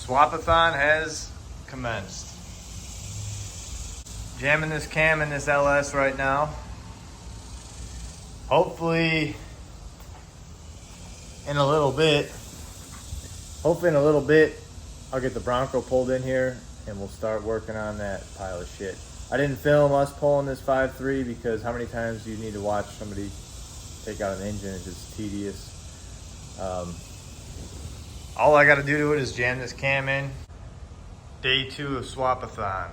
Swapathon has commenced. Jamming this cam in this LS right now. Hopefully in a little bit, I'll get the Bronco pulled in here and we'll start working on that pile of shit. I didn't film us pulling this 5.3 because how many times do you need to watch somebody take out an engine? It's just tedious. All I got to do to it is jam this cam in. Day 2 of Swapathon.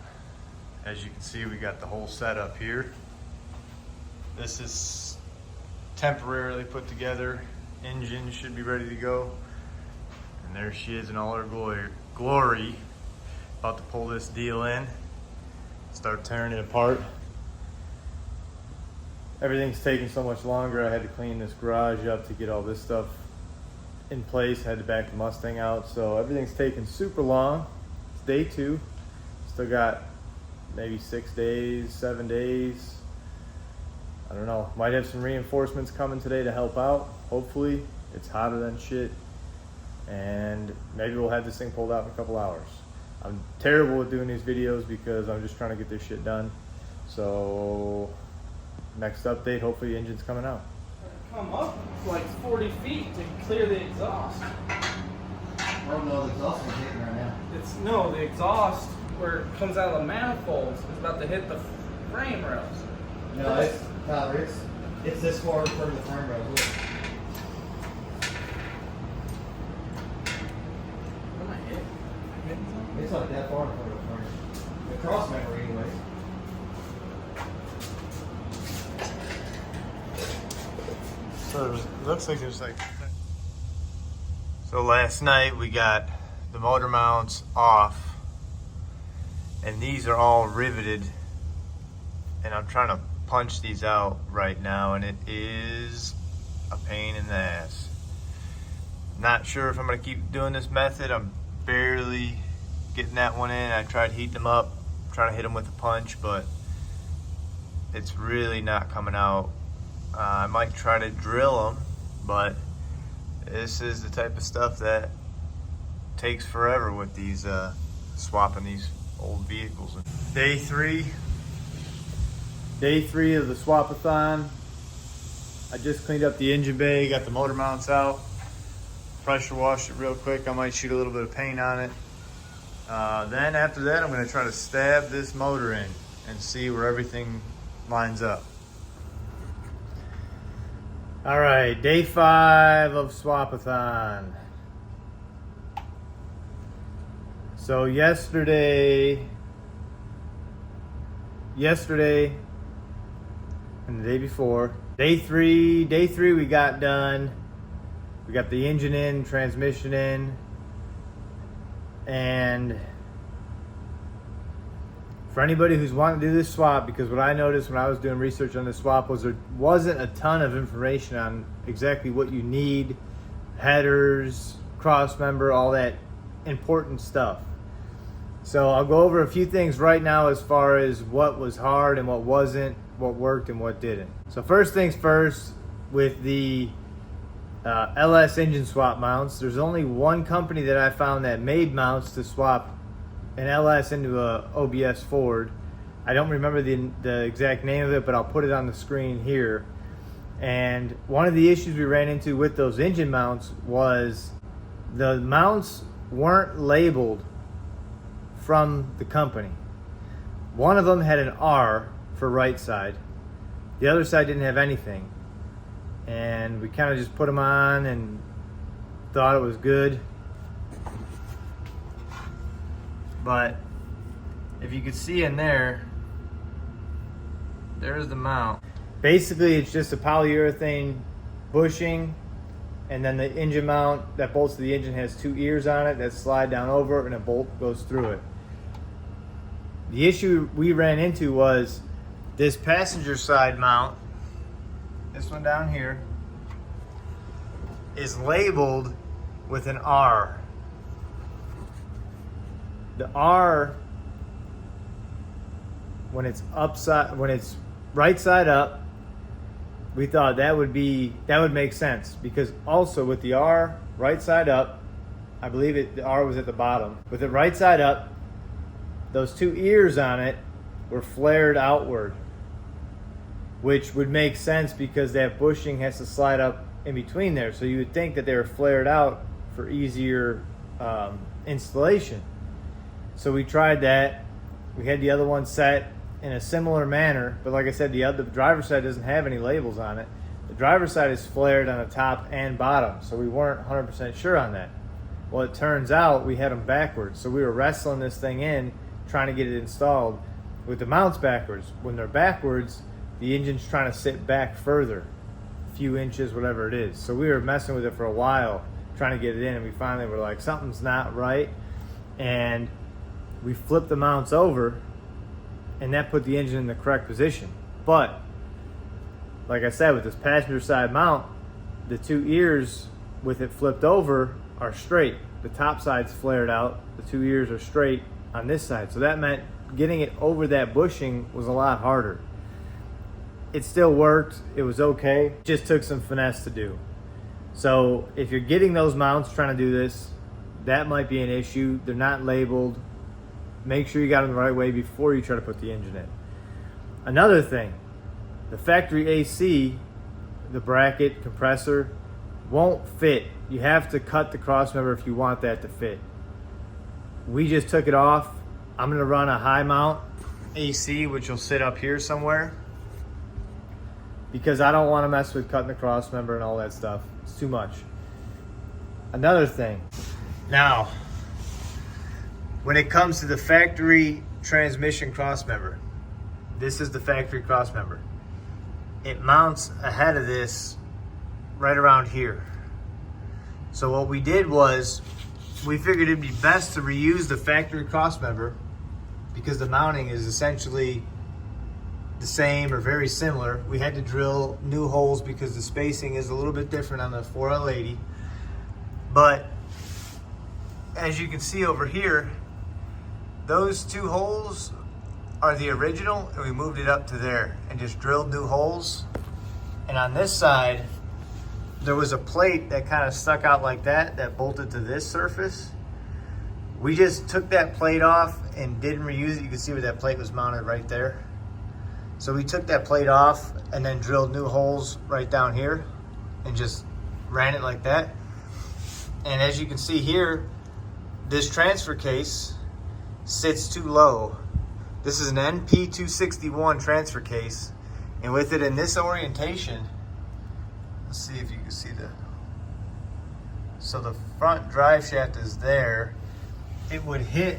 As you can see, we got the whole setup here. This is temporarily put together. Engine should be ready to go. And there she is in all her glory. About to pull this deal in. Start tearing it apart. Everything's taking so much longer. I had to clean this garage up to get all this stuff in place. Had to back the Mustang out. So everything's taking super long. It's day 2. Still got maybe 6 days, 7 days. I don't know. Might have some reinforcements coming today to help out. Hopefully. It's hotter than shit. And maybe we'll have this thing pulled out in a couple hours. I'm terrible at doing these videos because I'm just trying to get this shit done. So next update, hopefully the engine's coming out. Come up like 40 feet to clear the exhaust. Oh no, the exhaust is hitting right now. The exhaust where it comes out of the manifolds is about to hit the frame rails. No, Tyler, it's this far from the frame rails. Look. What am I hitting? It's like that far in front of the frame. The cross member anyway. So it looks like there's like... So last night we got the motor mounts off. And these are all riveted. And I'm trying to punch these out right now. And it is a pain in the ass. Not sure if I'm going to keep doing this method. I'm barely getting that one in. I tried heating them up, trying to hit them with a punch, but it's really not coming out. I might try to drill them, but this is the type of stuff that takes forever with these swapping these old vehicles. Day 3 of the Swapathon. I just cleaned up the engine bay, got the motor mounts out, pressure washed it real quick. I might shoot a little bit of paint on it. Then after that, I'm going to try to stab this motor in and see where everything lines up. All right, day 5 of Swapathon. So yesterday and the day before, day three we got done. We got the engine in, transmission in, and for anybody who's wanting to do this swap, because what I noticed when I was doing research on this swap was there wasn't a ton of information on exactly what you need, headers, cross member, all that important stuff. So I'll go over a few things right now as far as what was hard and what wasn't, what worked and what didn't. So first things first, with the LS engine swap mounts, there's only one company that I found that made mounts to swap an LS into a OBS Ford. I don't remember the exact name of it, but I'll put it on the screen here. And one of the issues we ran into with those engine mounts was the mounts weren't labeled from the company. One of them had an R for right side. The other side didn't have anything. And we kind of just put them on and thought it was good. But if you could see in there, there's the mount. Basically, it's just a polyurethane bushing, and then the engine mount that bolts to the engine has 2 ears on it that slide down over, and a bolt goes through it. The issue we ran into was this passenger side mount, this one down here, is labeled with an R. The R, when it's right side up, we thought that would make sense, because also with the R right side up, I believe the R was at the bottom. With it right side up, those two ears on it were flared outward, which would make sense because that bushing has to slide up in between there. So you would think that they were flared out for easier installation. So we tried that. We had the other one set in a similar manner, but like I said, the driver's side doesn't have any labels on it. The driver's side is flared on the top and bottom, so we weren't 100% sure on that. Well, it turns out we had them backwards, so we were wrestling this thing in, trying to get it installed with the mounts backwards. When they're backwards, the engine's trying to sit back further, a few inches, whatever it is. So we were messing with it for a while, trying to get it in, and we finally were like, something's not right, and we flipped the mounts over, and that put the engine in the correct position. But like I said, with this passenger side mount, the two ears with it flipped over are straight. The top side's flared out, the two ears are straight on this side. So that meant getting it over that bushing was a lot harder. It still worked, it was okay, it just took some finesse to do. So if you're getting those mounts trying to do this, that might be an issue. They're not labeled. Make sure you got them the right way before you try to put the engine in. Another thing, the factory AC, the bracket, compressor, won't fit. You have to cut the crossmember if you want that to fit. We just took it off. I'm gonna run a high mount AC, which will sit up here somewhere, because I don't wanna mess with cutting the crossmember and all that stuff. It's too much. Another thing, now, when it comes to the factory transmission crossmember, this is the factory crossmember. It mounts ahead of this right around here. So what we did was, we figured it'd be best to reuse the factory crossmember because the mounting is essentially the same or very similar. We had to drill new holes because the spacing is a little bit different on the 4L80. But as you can see over here, those two holes are the original, and we moved it up to there and just drilled new holes. And on this side, there was a plate that kind of stuck out like that bolted to this surface. We just took that plate off and didn't reuse it. You can see where that plate was mounted right there. So we took that plate off and then drilled new holes right down here and just ran it like that. And as you can see here, this transfer case sits too low. This is an NP261 transfer case, and with it in this orientation, let's see if you can see so the front drive shaft is there. It would hit.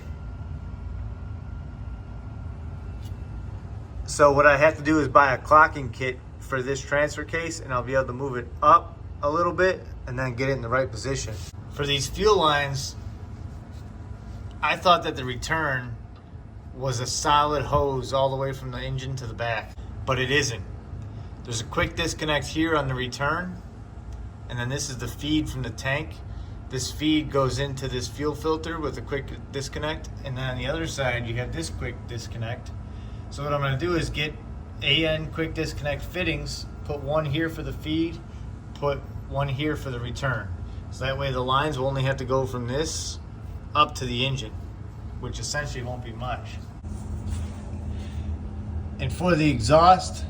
So what I have to do is buy a clocking kit for this transfer case, and I'll be able to move it up a little bit and then get it in the right position. For these fuel lines, I thought that the return was a solid hose all the way from the engine to the back, but it isn't. There's a quick disconnect here on the return, and then this is the feed from the tank. This feed goes into this fuel filter with a quick disconnect, and then on the other side you have this quick disconnect. So what I'm going to do is get AN quick disconnect fittings, put one here for the feed, put one here for the return. So that way the lines will only have to go from this up to the engine, which essentially won't be much. And for the exhaust,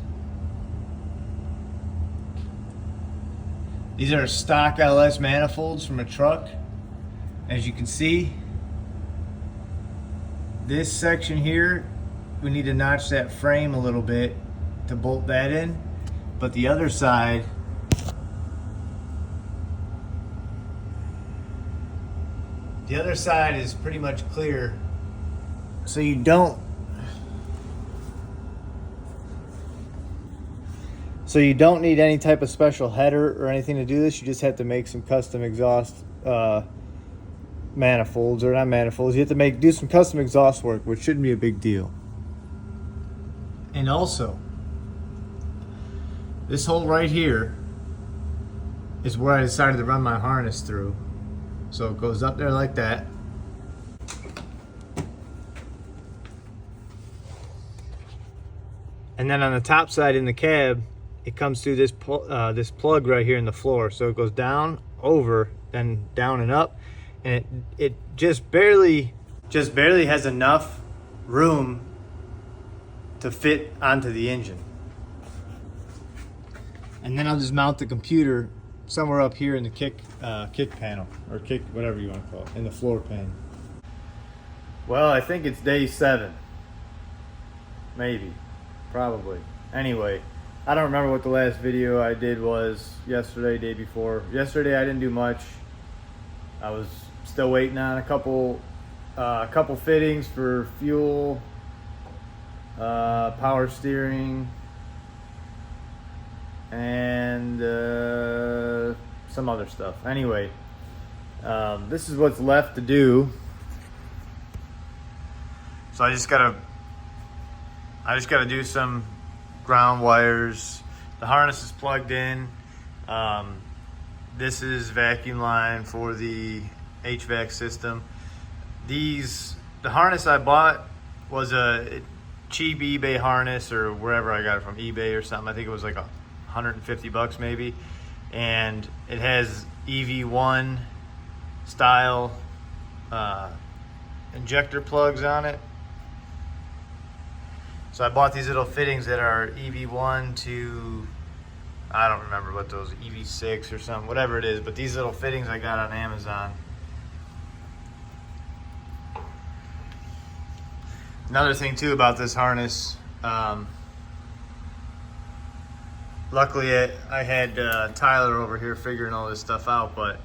these are stock LS manifolds from a truck. As you can see, this section here, we need to notch that frame a little bit to bolt that in. But the other side, is pretty much clear. So you don't need any type of special header or anything to do this. You just have to make some custom exhaust manifolds, or not manifolds. You have to do some custom exhaust work, which shouldn't be a big deal. And also, this hole right here is where I decided to run my harness through. So it goes up there like that. And then on the top side in the cab, it comes through this plug right here in the floor. So it goes down, over, then down and up. and it just barely has enough room to fit onto the engine. And then I'll just mount the computer somewhere up here in the kick panel, or kick, whatever you want to call it, in the floor pan. Well, I think it's day 7. Maybe. Probably. Anyway, I don't remember what the last video I did was yesterday, day before. Yesterday I didn't do much. I was still waiting on a couple fittings for fuel, power steering, and some other stuff. Anyway, this is what's left to do. So I just gotta do some ground wires. The harness is plugged in. This is vacuum line for the HVAC system. The harness I bought was a cheap eBay harness, or wherever I got it from, eBay or something. I think it was like $150 maybe. And it has EV1 style injector plugs on it. So I bought these little fittings that are EV1 to, I don't remember what those, EV6 or something, whatever it is, but these little fittings I got on Amazon. Another thing too about this harness, luckily I had Tyler over here figuring all this stuff out, but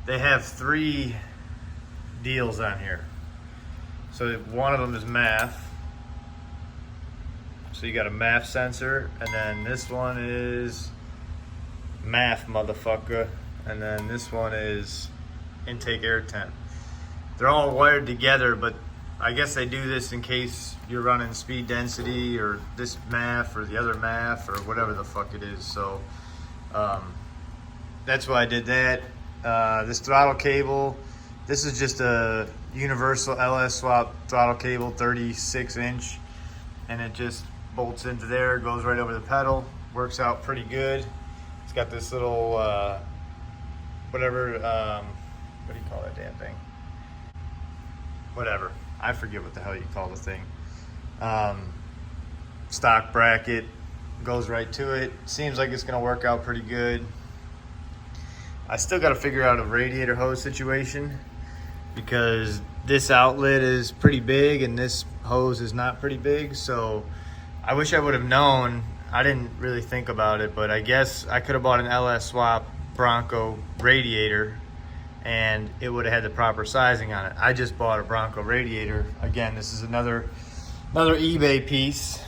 they have 3 deals on here. So one of them is math. So you got a MAF sensor, and then this one is MAF motherfucker, and then this one is intake air temp. They're all wired together, but I guess they do this in case you're running speed density or this MAF or the other MAF or whatever the fuck it is. So that's why I did that. This throttle cable, this is just a universal LS swap throttle cable, 36-inch, and it just bolts into there, goes right over the pedal, works out pretty good. It's got this little whatever, what do you call that damn thing? Whatever, I forget what the hell you call the thing. Stock bracket goes right to it. Seems like it's gonna work out pretty good. I still got to figure out a radiator hose situation, because this outlet is pretty big and this hose is not pretty big. So I wish I would have known. I didn't really think about it, but I guess I could have bought an LS swap Bronco radiator and it would have had the proper sizing on it. I just bought a Bronco radiator. Again, this is another eBay piece.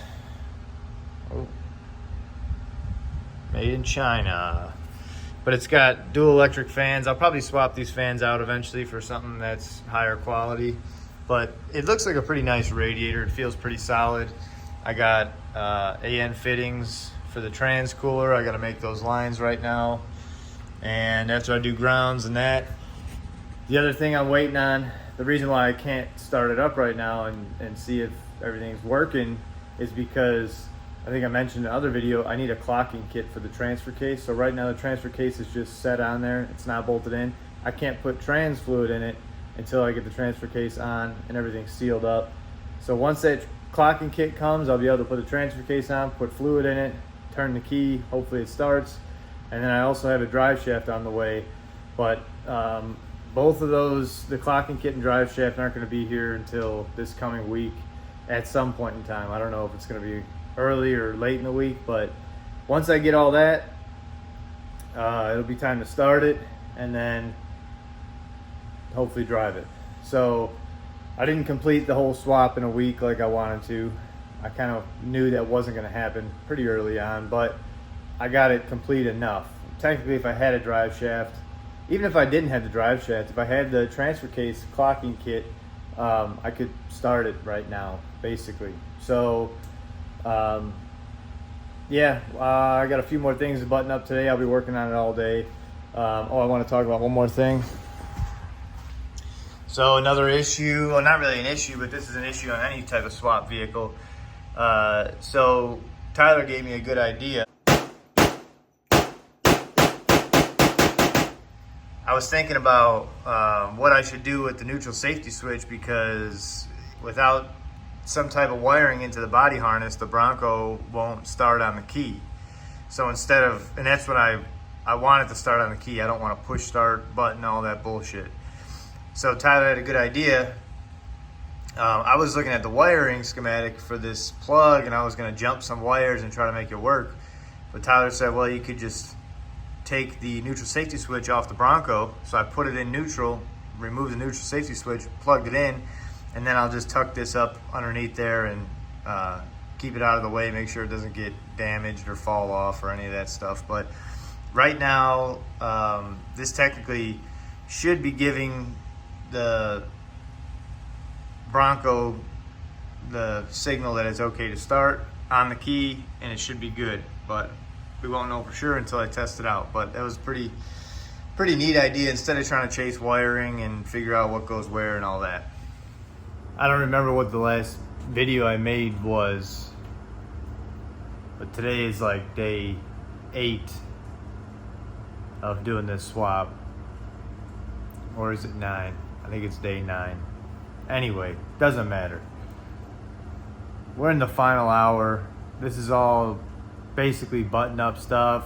Oh. Made in China. But it's got dual electric fans. I'll probably swap these fans out eventually for something that's higher quality. But it looks like a pretty nice radiator. It feels pretty solid. I got AN fittings for the trans cooler. I got to make those lines right now. And after I do grounds and that, the other thing I'm waiting on, the reason why I can't start it up right now and see if everything's working, is because I think I mentioned in the other video, I need a clocking kit for the transfer case. So right now the transfer case is just set on there. It's not bolted in. I can't put trans fluid in it until I get the transfer case on and everything's sealed up. So once that clocking kit comes, I'll be able to put the transfer case on, put fluid in it, turn the key, hopefully it starts. And then I also have a drive shaft on the way. But both of those, the clocking kit and drive shaft, aren't going to be here until this coming week at some point in time. I don't know if it's going to be early or late in the week, but once I get all that, it'll be time to start it and then hopefully drive it. So I didn't complete the whole swap in a week like I wanted to. I kind of knew that wasn't going to happen pretty early on, but I got it complete enough. Technically, if I had a drive shaft, even if I didn't have the drive shaft, if I had the transfer case clocking kit, I could start it right now, basically. So yeah, I got a few more things to button up today. I'll be working on it all day. I want to talk about one more thing. So another issue, well, not really an issue, but this is an issue on any type of swap vehicle. So Tyler gave me a good idea. I was thinking about what I should do with the neutral safety switch, because without some type of wiring into the body harness, the Bronco won't start on the key. So instead of, and that's what I wanted to start on the key. I don't want to push start button, all that bullshit. So Tyler had a good idea. I was looking at the wiring schematic for this plug, and I was going to jump some wires and try to make it work. But Tyler said, well, you could just take the neutral safety switch off the Bronco. So I put it in neutral, removed the neutral safety switch, plugged it in, and then I'll just tuck this up underneath there and keep it out of the way, make sure it doesn't get damaged or fall off or any of that stuff. But right now, this technically should be giving the Bronco the signal that it's okay to start on the key, and it should be good, but we won't know for sure until I test it out. But that was pretty neat idea, instead of trying to chase wiring and figure out what goes where and all that. I don't remember what the last video I made was, but today is like day 8 of doing this swap, or is it 9? I think it's day 9. Anyway, doesn't matter. We're in the final hour. This is all basically button up stuff.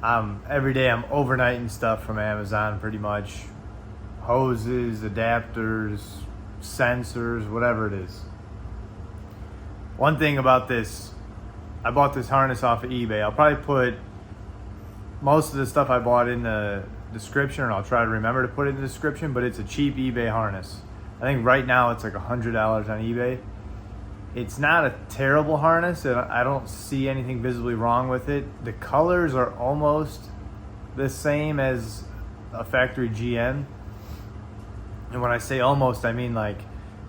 Every day I'm overnighting stuff from Amazon, pretty much. Hoses, adapters, sensors, whatever it is. One thing about this, I bought this harness off of eBay. I'll probably put most of the stuff I bought in the description, and I'll try to remember to put it in the description, but it's a cheap eBay harness. I think right now it's like $100 on eBay. It's not a terrible harness, and I don't see anything visibly wrong with it. The colors are almost the same as a factory GM. And when I say almost, I mean like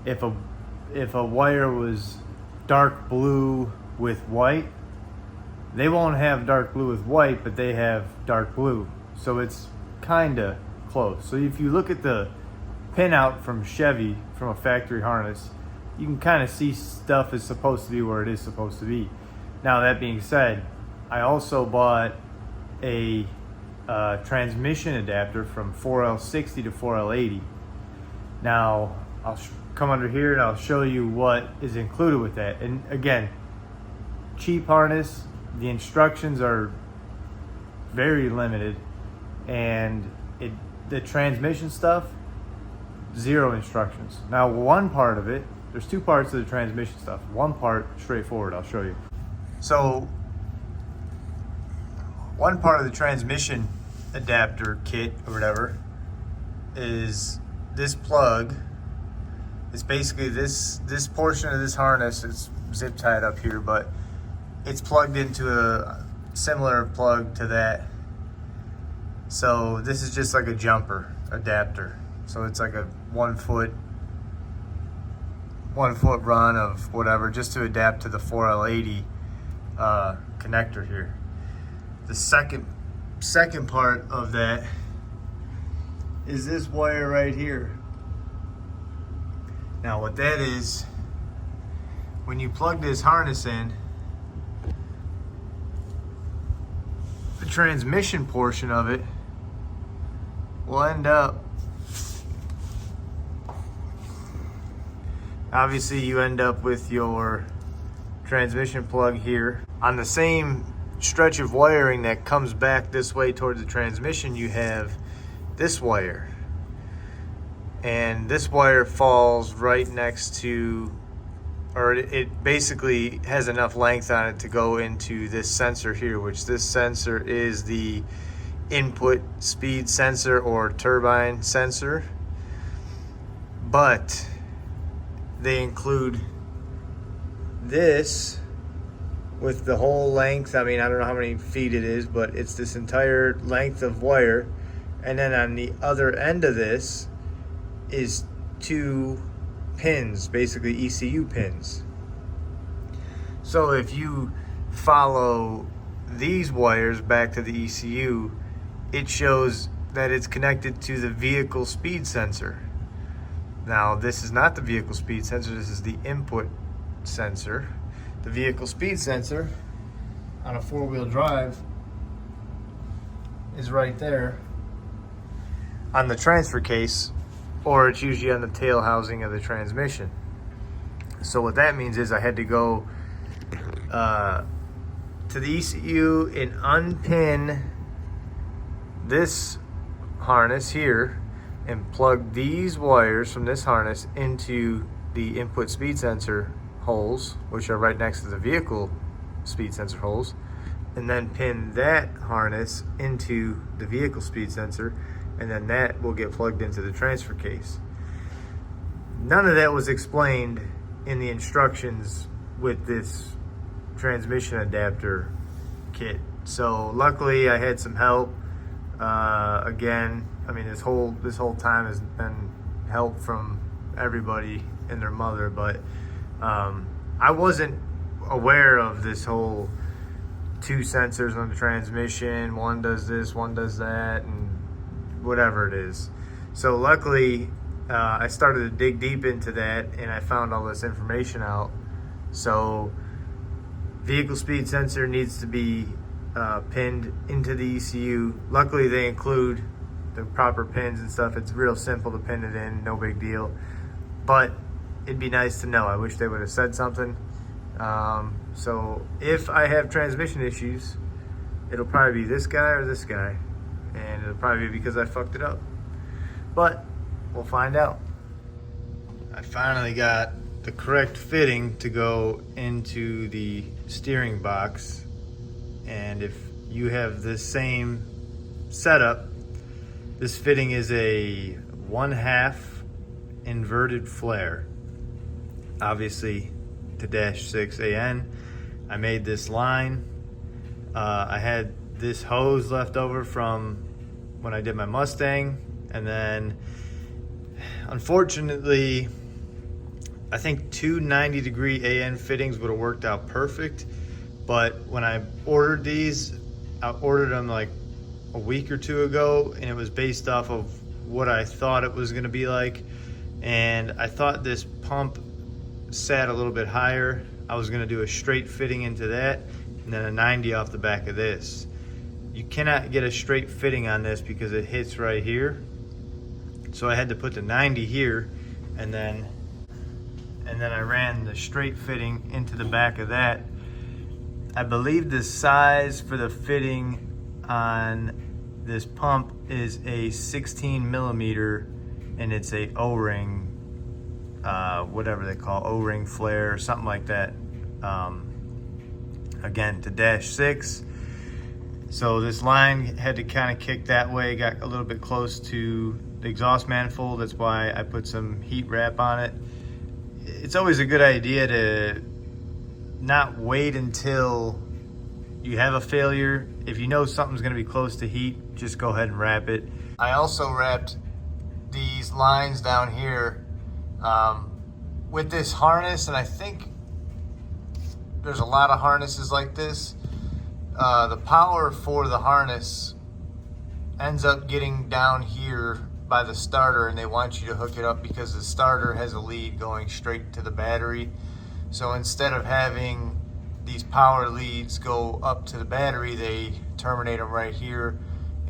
if a wire was dark blue with white, they won't have dark blue with white, but they have dark blue. So it's kind of close. So if you look at the pinout from Chevy, from a factory harness, you can kind of see stuff is supposed to be where it is supposed to be. Now, that being said, I also bought a transmission adapter from 4L60 to 4L80. Now, I'll come under here and I'll show you what is included with that. And again, cheap harness, the instructions are very limited, and the transmission stuff, 0 instructions. Now, one part of it, there's 2 parts of the transmission stuff. One part, straightforward, I'll show you. So, one part of the transmission adapter kit or whatever is this plug. It's basically this portion of this harness. It's zip tied up here, but it's plugged into a similar plug to that. So this is just like a jumper adapter. So it's like a 1 foot run of whatever, just to adapt to the 4L80 connector here. The second part of that is this wire right here. Now what that is, when you plug this harness in, the transmission portion of it will end up, obviously you end up with your transmission plug here. On the same stretch of wiring that comes back this way towards the transmission, you have this wire. And this wire falls right next to, or it basically has enough length on it to go into this sensor here, which this sensor is the input speed sensor or turbine sensor. But they include this with the whole length. I mean, I don't know how many feet it is, but it's this entire length of wire. And then on the other end of this is 2 pins, basically ECU pins. So if you follow these wires back to the ECU, it shows that it's connected to the vehicle speed sensor. Now, this is not the vehicle speed sensor, this is the input sensor. The vehicle speed sensor on a 4-wheel drive is right there. on the transfer case, or it's usually on the tail housing of the transmission. So what that means is I had to go to the ECU and unpin this harness here and plug these wires from this harness into the input speed sensor holes, which are right next to the vehicle speed sensor holes, and then pin that harness into the vehicle speed sensor, and then that will get plugged into the transfer case. None of that was explained in the instructions with this transmission adapter kit. So luckily I had some help. Again, I mean, this whole time has been help from everybody and their mother, but I wasn't aware of this whole 2 sensors on the transmission, one does this, one does that, and whatever it is. So luckily I started to dig deep into that, and I found all this information out. So vehicle speed sensor needs to be pinned into the ECU. Luckily they include the proper pins and stuff. It's real simple to pin it in, no big deal. But it'd be nice to know. I wish they would have said something. So if I have transmission issues, it'll probably be this guy or this guy, and it'll probably be because I fucked it up. But we'll find out. I finally got the correct fitting to go into the steering box, and if you have this same setup, this fitting is a 1/2 inverted flare, obviously to -6 AN. I made this line. I had this hose left over from when I did my Mustang, and then unfortunately I think 2 90-degree AN fittings would have worked out perfect, but when I ordered these, I ordered them like a week or 2 ago, and it was based off of what I thought it was going to be like, and I thought this pump sat a little bit higher. I was going to do a straight fitting into that and then a 90 off the back of this. You cannot get a straight fitting on this because it hits right here, so I had to put the 90 here, and then I ran the straight fitting into the back of that. I believe the size for the fitting on this pump is a 16 millimeter, and it's a O-ring, whatever they call O-ring flare or something like that. Again, to -6. So this line had to kind of kick that way, got a little bit close to the exhaust manifold. That's why I put some heat wrap on it. It's always a good idea to not wait until you have a failure. If you know something's going to be close to heat, just go ahead and wrap it. I also wrapped these lines down here with this harness, and I think there's a lot of harnesses like this. The power for the harness ends up getting down here by the starter, and they want you to hook it up because the starter has a lead going straight to the battery. So instead of having these power leads go up to the battery, they terminate them right here,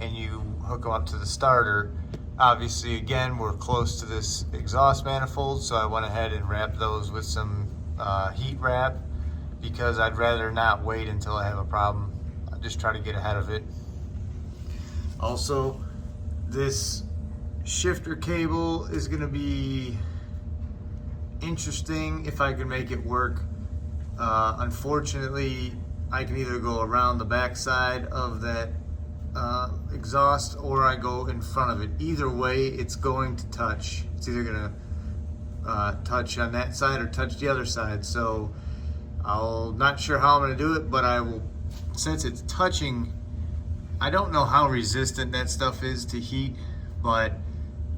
and you hook them up to the starter. Obviously, again, we're close to this exhaust manifold, so I went ahead and wrapped those with some heat wrap, because I'd rather not wait until I have a problem. I just try to get ahead of it. Also, this shifter cable is going to be interesting if I can make it work. Unfortunately, I can either go around the backside of that exhaust, or I go in front of it. Either way, it's going to touch. It's either going to touch on that side or touch the other side. So I'm not sure how I'm going to do it, but I will, since it's touching, I don't know how resistant that stuff is to heat, but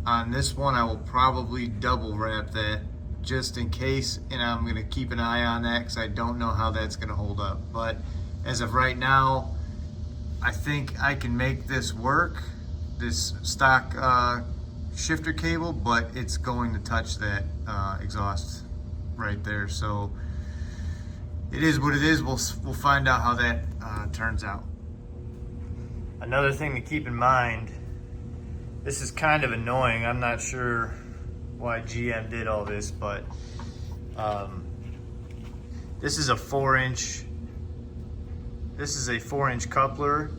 on this one I will probably double wrap that just in case, and I'm going to keep an eye on that because I don't know how that's going to hold up. But as of right now, I think I can make this work, this stock shifter cable, but it's going to touch that exhaust right there. So it is what it is. We'll find out how that turns out. Another thing to keep in mind This is kind of annoying. I'm not sure why GM did all this, but this is a 4-inch. This is a 4-inch coupler.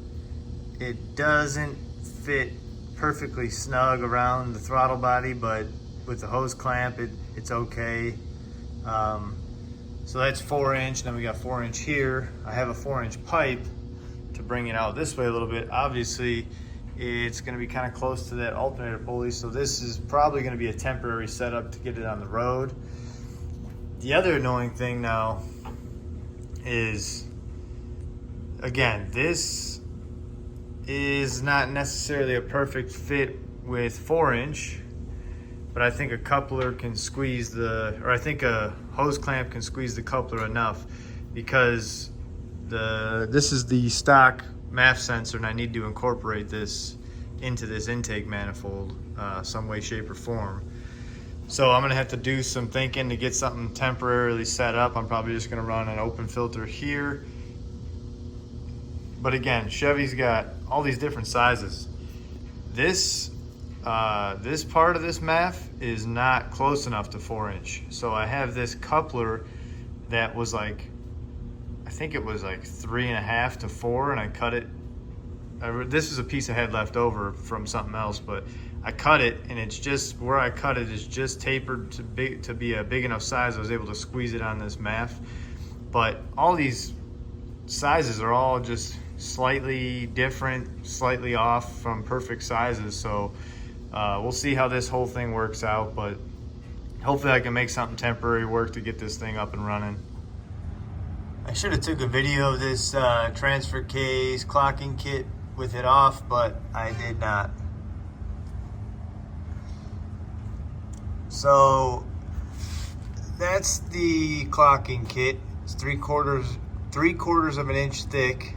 It doesn't fit perfectly snug around the throttle body, but with the hose clamp, it's okay. So that's 4-inch. Then we got 4-inch here. I have a 4-inch pipe to bring it out this way a little bit. Obviously, it's going to be kind of close to that alternator pulley, so this is probably going to be a temporary setup to get it on the road. The other annoying thing now is, again, this is not necessarily a perfect fit with 4-inch, but I think a coupler can squeeze I think a hose clamp can squeeze the coupler enough, because this is the stock MAF sensor, and I need to incorporate this into this intake manifold some way, shape, or form. So I'm gonna have to do some thinking to get something temporarily set up. I'm probably just gonna run an open filter here. But again, Chevy's got all these different sizes. This part of this MAF is not close enough to 4-inch. So I have this coupler that was like, I think it was like 3.5 to 4, and I cut it. This is a piece I had left over from something else, but I cut it, and it's just where I cut it is just tapered to be a big enough size. I was able to squeeze it on this MAF. But all these sizes are all just slightly different, slightly off from perfect sizes. So we'll see how this whole thing works out, but hopefully I can make something temporary work to get this thing up and running. I should have took a video of this transfer case clocking kit with it off, but I did not. So that's the clocking kit. It's 3/4 of an inch thick.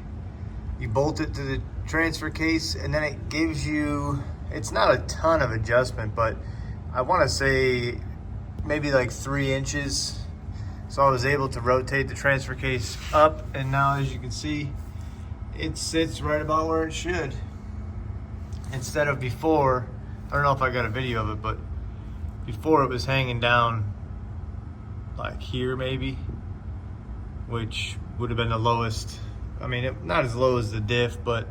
You bolt it to the transfer case, and then it gives you, it's not a ton of adjustment, but I want to say maybe like 3 inches. So I was able to rotate the transfer case up, and now as you can see, it sits right about where it should. Instead of before, I don't know if I got a video of it, but before it was hanging down like here maybe, which would have been the lowest. I mean, not as low as the diff, but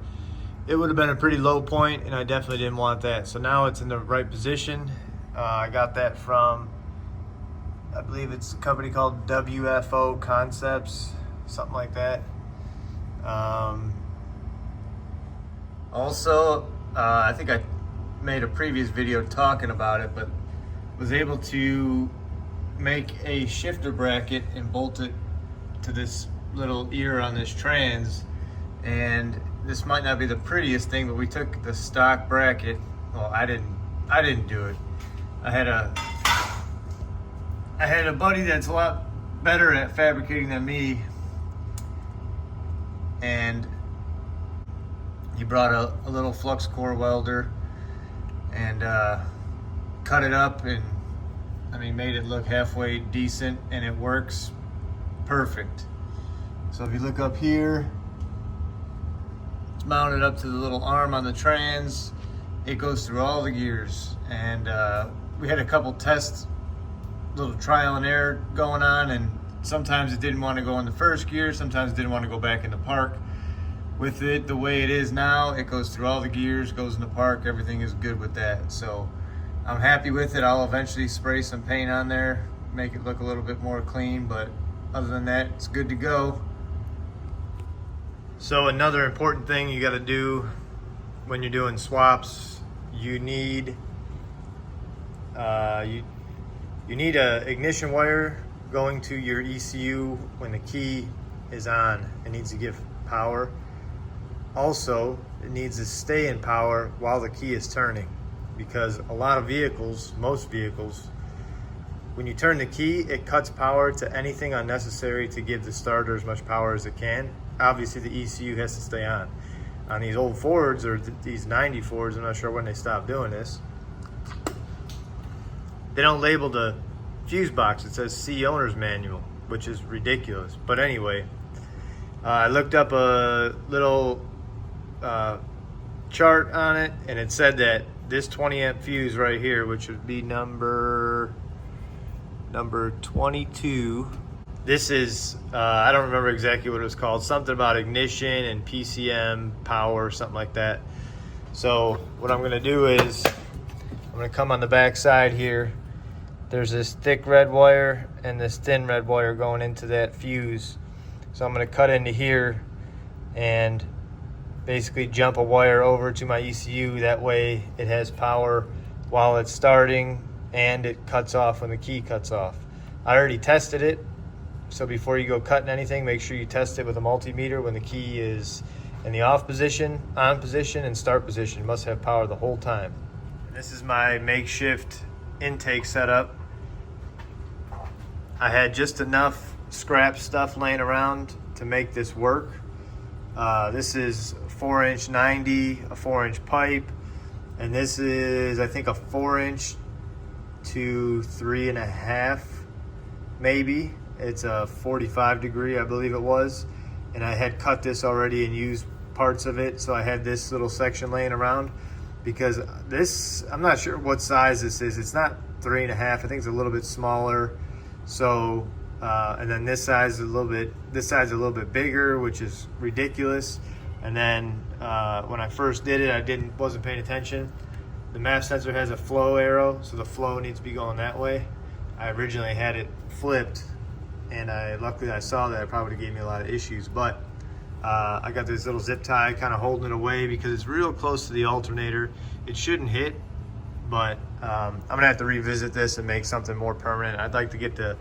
it would have been a pretty low point, and I definitely didn't want that. So now it's in the right position. I got that from, I believe it's a company called WFO Concepts, something like that. Also, I think I made a previous video talking about it, but was able to make a shifter bracket and bolt it to this little ear on this trans. And this might not be the prettiest thing, but we took the stock bracket. Well, I didn't do it. I had a buddy that's a lot better at fabricating than me, and he brought a little flux core welder and cut it up, and I mean made it look halfway decent, and it works perfect. So if you look up here, it's mounted up to the little arm on the trans. It goes through all the gears, and we had a couple tests, little trial and error going on, and sometimes it didn't want to go in the first gear, sometimes it didn't want to go back into park. With it the way it is now, it goes through all the gears, goes into park, everything is good with that. So I'm happy with it. I'll eventually spray some paint on there, make it look a little bit more clean, but other than that, it's good to go. So another important thing you got to do when you're doing swaps, you need you need a ignition wire going to your ECU when the key is on. It needs to give power. Also, it needs to stay in power while the key is turning, because a lot of vehicles, most vehicles, when you turn the key, it cuts power to anything unnecessary to give the starter as much power as it can. Obviously, the ECU has to stay on. On these old Fords, or these 90 Fords, I'm not sure when they stopped doing this, they don't label the fuse box. It says C owner's manual, which is ridiculous. But anyway, I looked up a little chart on it, and it said that this 20 amp fuse right here, which would be number 22. This is, I don't remember exactly what it was called, something about ignition and PCM power, something like that. So what I'm gonna do is, I'm gonna come on the back side here. There's this thick red wire and this thin red wire going into that fuse. So I'm gonna cut into here and basically jump a wire over to my ECU. That way it has power while it's starting and it cuts off when the key cuts off. I already tested it. So before you go cutting anything, make sure you test it with a multimeter when the key is in the off position, on position, and start position. It must have power the whole time. And this is my makeshift intake setup. I had just enough scrap stuff laying around to make this work. This is 4" 90, a 4" pipe, and this is, I think, a 4" to 3.5, maybe. It's a 45 degree, I believe it was. And I had cut this already and used parts of it. So I had this little section laying around because this, I'm not sure what size this is. It's not 3.5, I think it's a little bit smaller. So, and then this size is a little bit bigger, which is ridiculous. And then when I first did it, I wasn't paying attention. The MAP sensor has a flow arrow, so the flow needs to be going that way. I originally had it flipped, and luckily I saw that. It probably gave me a lot of issues, but I got this little zip tie kind of holding it away because it's real close to the alternator. It shouldn't hit, but I'm gonna have to revisit this and make something more permanent. I'd like to get the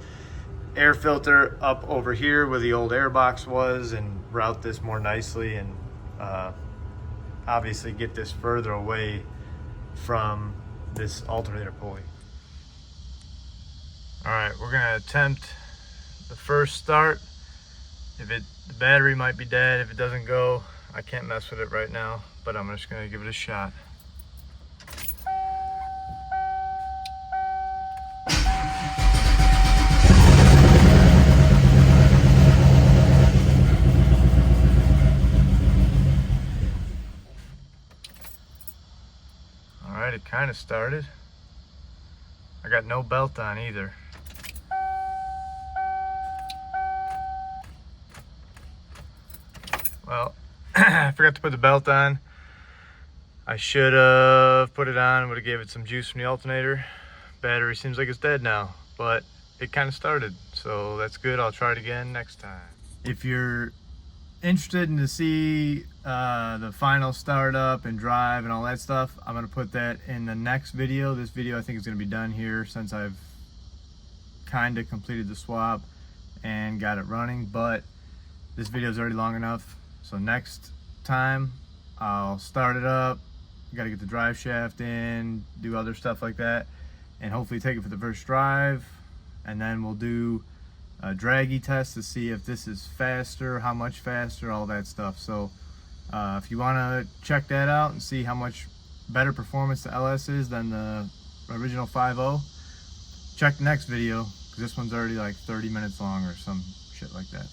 air filter up over here where the old air box was and route this more nicely, and obviously get this further away from this alternator pulley. All right, we're gonna attempt the first start. The battery might be dead. If it doesn't go, I can't mess with it right now, but I'm just gonna give it a shot. All right, it kind of started. I got no belt on either. Well, I forgot to put the belt on. I should have put it on, would have gave it some juice from the alternator. Battery seems like it's dead now, but it kind of started, so that's good. I'll try it again next time. If you're interested in to see the final startup and drive and all that stuff, I'm gonna put that in the next video. This video I think is gonna be done here since I've kind of completed the swap and got it running, but this video is already long enough. So next time I'll start it up, got to get the drive shaft in, do other stuff like that, and hopefully take it for the first drive, and then we'll do a draggy test to see if this is faster, how much faster, all that stuff. So if you want to check that out and see how much better performance the LS is than the original 5.0, check the next video, because this one's already like 30 minutes long or some shit like that.